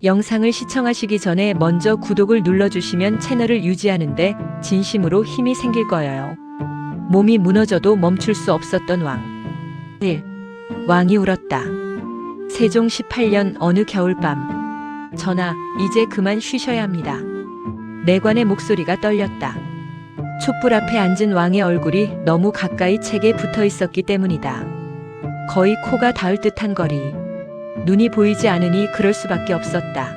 영상을 시청하시기 전에 먼저 구독을 눌러주시면 채널을 유지하는데 진심으로 힘이 생길 거예요. 몸이 무너져도 멈출 수 없었던 왕. 1. 왕이 울었다. 세종 18년 어느 겨울밤. 전하, 이제 그만 쉬셔야 합니다. 내관의 목소리가 떨렸다. 촛불 앞에 앉은 왕의 얼굴이 너무 가까이 책에 붙어 있었기 때문이다. 거의 코가 닿을 듯한 거리. 눈이 보이지 않으니 그럴 수밖에 없었다.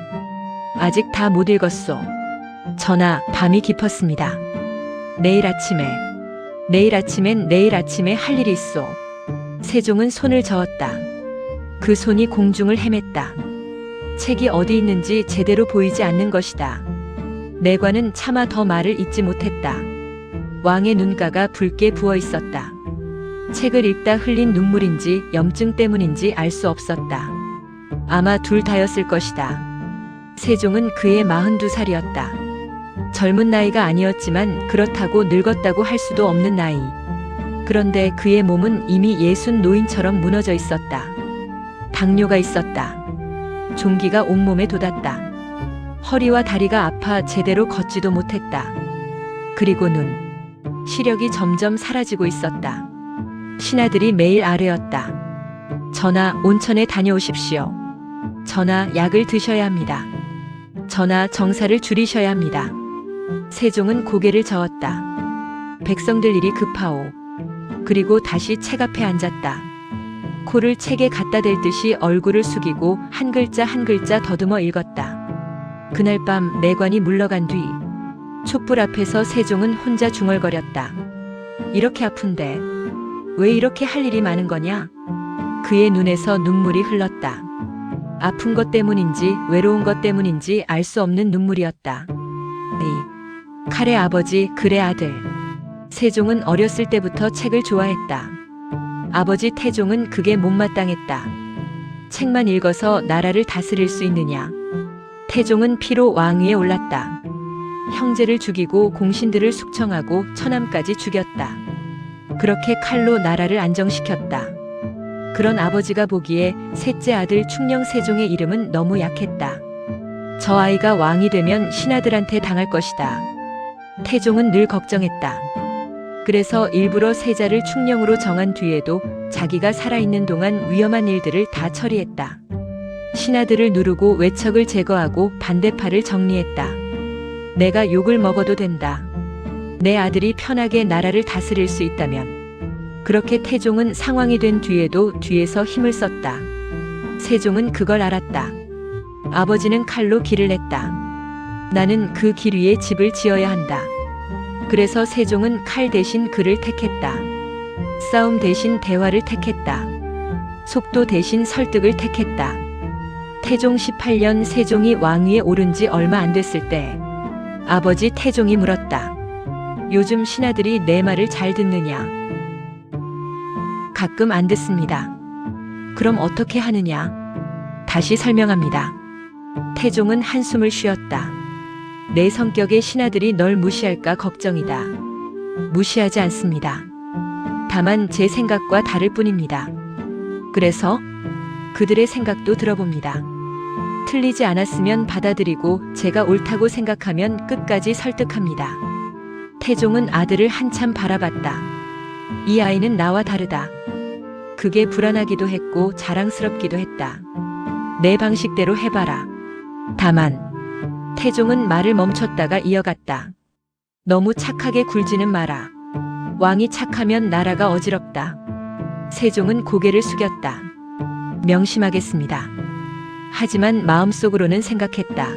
아직 다 못 읽었소. 전하, 밤이 깊었습니다. 내일 아침에 할 일이 있소. 세종은 손을 저었다. 그 손이 공중을 헤맸다. 책이 어디 있는지 제대로 보이지 않는 것이다. 내관은 차마 더 말을 잇지 못했다. 왕의 눈가가 붉게 부어 있었다. 책을 읽다 흘린 눈물인지 염증 때문인지 알 수 없었다. 아마 둘 다였을 것이다. 세종은 그의 42살이었다. 젊은 나이가 아니었지만 그렇다고 늙었다고 할 수도 없는 나이. 그런데 그의 몸은 이미 예순 노인처럼 무너져 있었다. 당뇨가 있었다. 종기가 온몸에 돋았다. 허리와 다리가 아파 제대로 걷지도 못했다. 그리고 시력이 점점 사라지고 있었다. 신하들이 매일 아뢰었다. 전하, 온천에 다녀오십시오. 전하, 약을 드셔야 합니다. 전하, 정사를 줄이셔야 합니다. 세종은 고개를 저었다. 백성들 일이 급하오. 그리고 다시 책 앞에 앉았다. 코를 책에 갖다 댈 듯이 얼굴을 숙이고 한 글자 한 글자 더듬어 읽었다. 그날 밤 내관이 물러간 뒤 촛불 앞에서 세종은 혼자 중얼거렸다. 이렇게 아픈데 왜 이렇게 할 일이 많은 거냐? 그의 눈에서 눈물이 흘렀다. 아픈 것 때문인지 외로운 것 때문인지 알 수 없는 눈물이었다. 칼의 아버지, 글의 아들. 세종은 어렸을 때부터 책을 좋아했다. 아버지 태종은 그게 못마땅했다. 책만 읽어서 나라를 다스릴 수 있느냐? 태종은 피로 왕위에 올랐다. 형제를 죽이고 공신들을 숙청하고 처남까지 죽였다. 그렇게 칼로 나라를 안정시켰다. 그런 아버지가 보기에 셋째 아들 충령 세종의 이름은 너무 약했다. 저 아이가 왕이 되면 신하들한테 당할 것이다. 태종은 늘 걱정했다. 그래서 일부러 세자를 충령으로 정한 뒤에도 자기가 살아있는 동안 위험한 일들을 다 처리했다. 신하들을 누르고 외척을 제거하고 반대파를 정리했다. 내가 욕을 먹어도 된다. 내 아들이 편하게 나라를 다스릴 수 있다면. 그렇게 태종은 상왕이 된 뒤에도 뒤에서 힘을 썼다. 세종은 그걸 알았다. 아버지는 칼로 길을 냈다. 나는 그 길 위에 집을 지어야 한다. 그래서 세종은 칼 대신 글을 택했다. 싸움 대신 대화를 택했다. 속도 대신 설득을 택했다. 태종 18년 세종이 왕위에 오른 지 얼마 안 됐을 때 아버지 태종이 물었다. 요즘 신하들이 내 말을 잘 듣느냐? 가끔 안 듣습니다. 그럼 어떻게 하느냐? 다시 설명합니다. 태종은 한숨을 쉬었다. 내 성격에 신하들이 널 무시할까 걱정이다. 무시하지 않습니다. 다만 제 생각과 다를 뿐입니다. 그래서 그들의 생각도 들어봅니다. 틀리지 않았으면 받아들이고 제가 옳다고 생각하면 끝까지 설득합니다. 태종은 아들을 한참 바라봤다. 이 아이는 나와 다르다. 그게 불안하기도 했고 자랑스럽기도 했다. 내 방식대로 해봐라. 다만 태종은 말을 멈췄다가 이어갔다. 너무 착하게 굴지는 마라. 왕이 착하면 나라가 어지럽다. 세종은 고개를 숙였다. 명심하겠습니다. 하지만 마음속으로는 생각했다.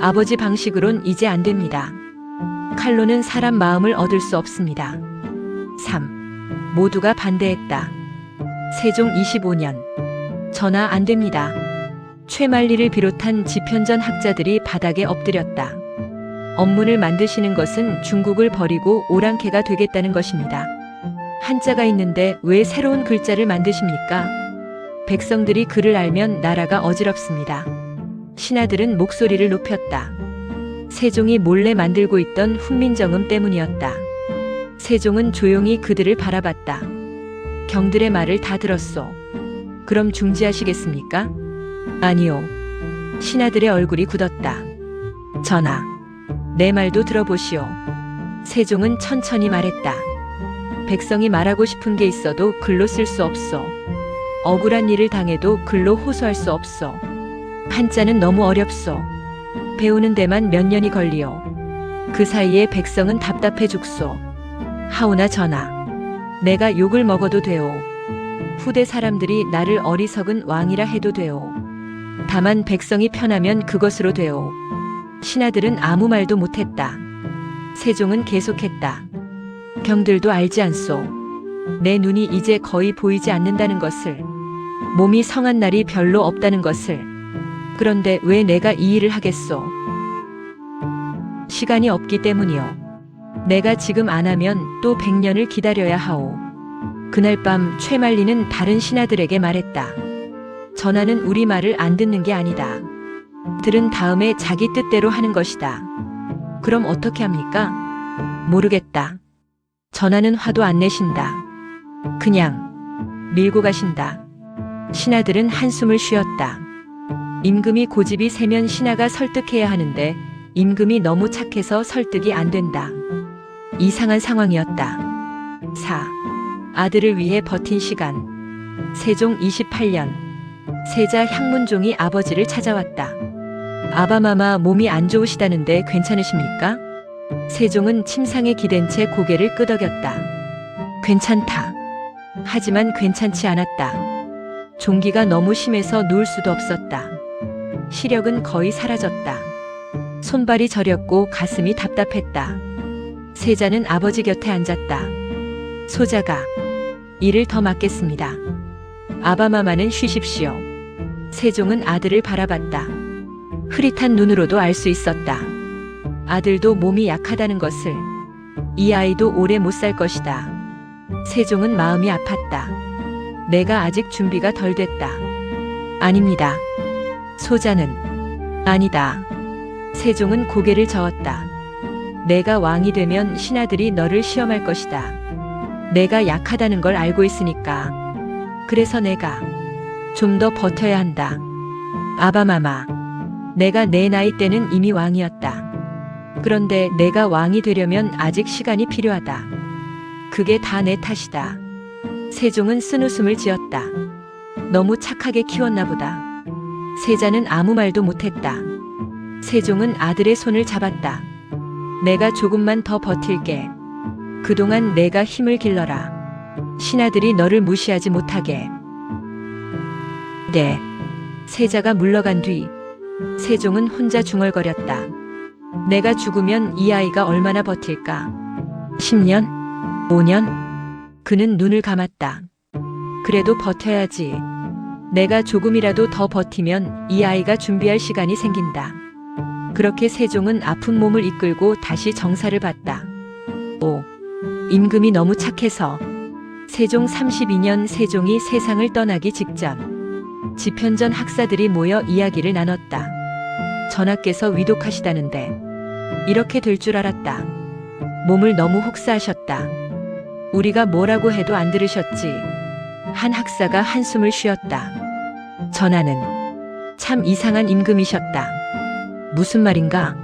아버지 방식으론 이제 안 됩니다. 칼로는 사람 마음을 얻을 수 없습니다. 3. 모두가 반대했다. 세종 25년. 전하, 안 됩니다. 최만리를 비롯한 지편전 학자들이 바닥에 엎드렸다. 업문을 만드시는 것은 중국을 버리고 오랑캐가 되겠다는 것입니다. 한자가 있는데 왜 새로운 글자를 만드십니까? 백성들이 글을 알면 나라가 어지럽습니다. 신하들은 목소리를 높였다. 세종이 몰래 만들고 있던 훈민정음 때문이었다. 세종은 조용히 그들을 바라봤다. 경들의 말을 다 들었소. 그럼 중지하시겠습니까? 아니요. 신하들의 얼굴이 굳었다. 전하, 내 말도 들어보시오. 세종은 천천히 말했다. 백성이 말하고 싶은 게 있어도 글로 쓸 수 없어. 억울한 일을 당해도 글로 호소할 수 없어. 한자는 너무 어렵소. 배우는 데만 몇 년이 걸리오. 그 사이에 백성은 답답해 죽소. 하오나 전하, 내가 욕을 먹어도 되오. 후대 사람들이 나를 어리석은 왕이라 해도 되오. 다만 백성이 편하면 그것으로 되오. 신하들은 아무 말도 못했다. 세종은 계속했다. 경들도 알지 않소. 내 눈이 이제 거의 보이지 않는다는 것을. 몸이 성한 날이 별로 없다는 것을. 그런데 왜 내가 이 일을 하겠소? 시간이 없기 때문이요. 내가 지금 안 하면 또 100년을 기다려야 하오. 그날 밤 최만리는 다른 신하들에게 말했다. 전하는 우리 말을 안 듣는 게 아니다. 들은 다음에 자기 뜻대로 하는 것이다. 그럼 어떻게 합니까? 모르겠다. 전하는 화도 안 내신다. 그냥 밀고 가신다. 신하들은 한숨을 쉬었다. 임금이 고집이 세면 신하가 설득해야 하는데 임금이 너무 착해서 설득이 안 된다. 이상한 상황이었다. 4. 아들을 위해 버틴 시간. 세종 28년. 세자 향문종이 아버지를 찾아왔다. 아바마마 몸이 안 좋으시다는데 괜찮으십니까? 세종은 침상에 기댄 채 고개를 끄덕였다. 괜찮다. 하지만 괜찮지 않았다. 종기가 너무 심해서 누울 수도 없었다. 시력은 거의 사라졌다. 손발이 저렸고 가슴이 답답했다. 세자는 아버지 곁에 앉았다. 소자가 일을 더 맡겠습니다. 아바마마는 쉬십시오. 세종은 아들을 바라봤다. 흐릿한 눈으로도 알 수 있었다. 아들도 몸이 약하다는 것을. 이 아이도 오래 못 살 것이다. 세종은 마음이 아팠다. 내가 아직 준비가 덜 됐다. 아닙니다. 소자는 아니다. 세종은 고개를 저었다. 내가 왕이 되면 신하들이 너를 시험할 것이다. 내가 약하다는 걸 알고 있으니까. 그래서 내가 좀 더 버텨야 한다. 아바마마, 내가 내 나이 때는 이미 왕이었다. 그런데 내가 왕이 되려면 아직 시간이 필요하다. 그게 다 내 탓이다. 세종은 쓴웃음을 지었다. 너무 착하게 키웠나 보다. 세자는 아무 말도 못했다. 세종은 아들의 손을 잡았다. 내가 조금만 더 버틸게. 그동안 내가 힘을 길러라. 신하들이 너를 무시하지 못하게. 네. 세자가 물러간 뒤 세종은 혼자 중얼거렸다. 내가 죽으면 이 아이가 얼마나 버틸까? 10년? 5년? 그는 눈을 감았다. 그래도 버텨야지. 내가 조금이라도 더 버티면 이 아이가 준비할 시간이 생긴다. 그렇게 세종은 아픈 몸을 이끌고 다시 정사를 봤다. 임금이 너무 착해서. 세종 32년 세종이 세상을 떠나기 직전. 집현전 학사들이 모여 이야기를 나눴다. 전하께서 위독하시다는데 이렇게 될 줄 알았다. 몸을 너무 혹사하셨다. 우리가 뭐라고 해도 안 들으셨지. 한 학사가 한숨을 쉬었다. 전하는 참 이상한 임금이셨다. 무슨 말인가?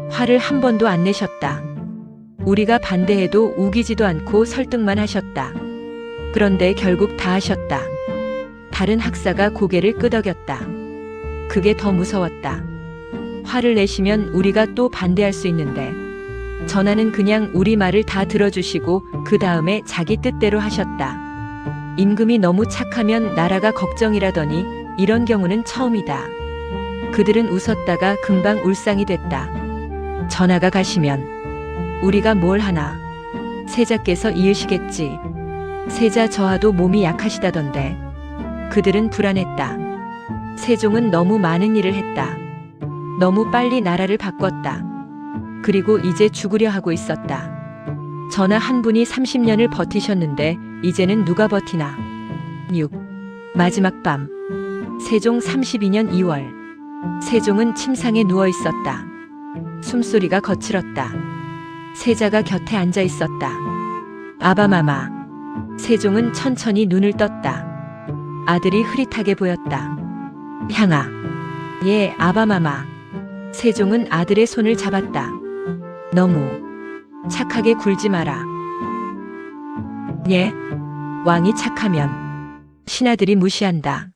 화를 한 번도 안 내셨다. 우리가 반대해도 우기지도 않고 설득만 하셨다. 그런데 결국 다 하셨다. 다른 학사가 고개를 끄덕였다. 그게 더 무서웠다. 화를 내시면 우리가 또 반대할 수 있는데 전하는 그냥 우리 말을 다 들어주시고 그 다음에 자기 뜻대로 하셨다. 임금이 너무 착하면 나라가 걱정이라더니 이런 경우는 처음이다. 그들은 웃었다가 금방 울상이 됐다. 전하가 가시면 우리가 뭘 하나. 세자께서 이으시겠지. 세자 저하도 몸이 약하시다던데. 그들은 불안했다. 세종은 너무 많은 일을 했다. 너무 빨리 나라를 바꿨다. 그리고 이제 죽으려 하고 있었다. 전하 한 분이 30년을 버티셨는데 이제는 누가 버티나. 6. 마지막 밤. 세종 32년 2월. 세종은 침상에 누워 있었다. 숨소리가 거칠었다. 세자가 곁에 앉아 있었다. 아바마마. 세종은 천천히 눈을 떴다. 아들이 흐릿하게 보였다. 향아. 예, 아바마마. 세종은 아들의 손을 잡았다. 너무 착하게 굴지 마라. 예, 왕이 착하면 신하들이 무시한다.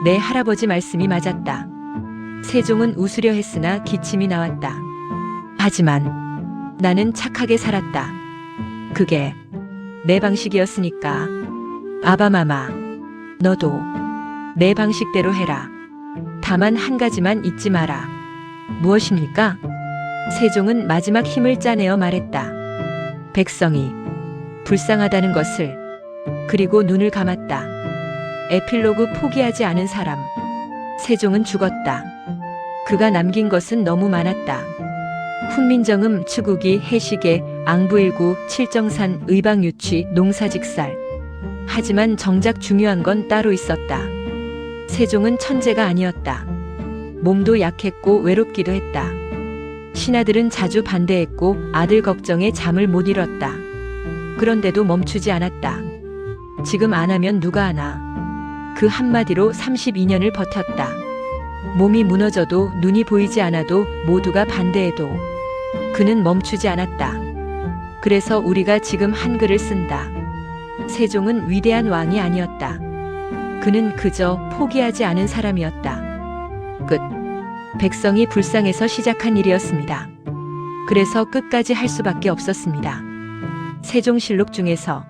내 할아버지 말씀이 맞았다. 세종은 웃으려 했으나 기침이 나왔다. 하지만 나는 착하게 살았다. 그게 내 방식이었으니까. 아바마마, 너도 내 방식대로 해라. 다만 한 가지만 잊지 마라. 무엇입니까? 세종은 마지막 힘을 짜내어 말했다. 백성이 불쌍하다는 것을. 그리고 눈을 감았다. 에필로그 포기하지 않은 사람. 세종은 죽었다. 그가 남긴 것은 너무 많았다. 훈민정음, 추국이, 해시계, 앙부일구, 칠정산, 의방유취, 농사직살. 하지만 정작 중요한 건 따로 있었다. 세종은 천재가 아니었다. 몸도 약했고 외롭기도 했다. 신하들은 자주 반대했고 아들 걱정에 잠을 못 이뤘다. 그런데도 멈추지 않았다. 지금 안 하면 누가 하나. 그 한마디로 32년을 버텼다. 몸이 무너져도 눈이 보이지 않아도 모두가 반대해도 그는 멈추지 않았다. 그래서 우리가 지금 한글을 쓴다. 세종은 위대한 왕이 아니었다. 그는 그저 포기하지 않은 사람이었다. 끝. 백성이 불쌍해서 시작한 일이었습니다. 그래서 끝까지 할 수밖에 없었습니다. 세종실록 중에서